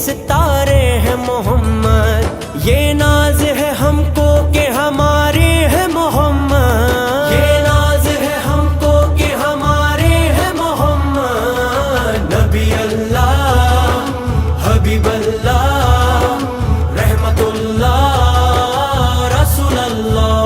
सितारे हैं मोहम्मद। ये नाज है हमको कि हमारे हैं मोहम्मद। ये नाज है हमको कि हमारे हैं मोहम्मद। नबी अल्लाह हबीब अल्लाह रहमतुल्लाह रसूल अल्लाह।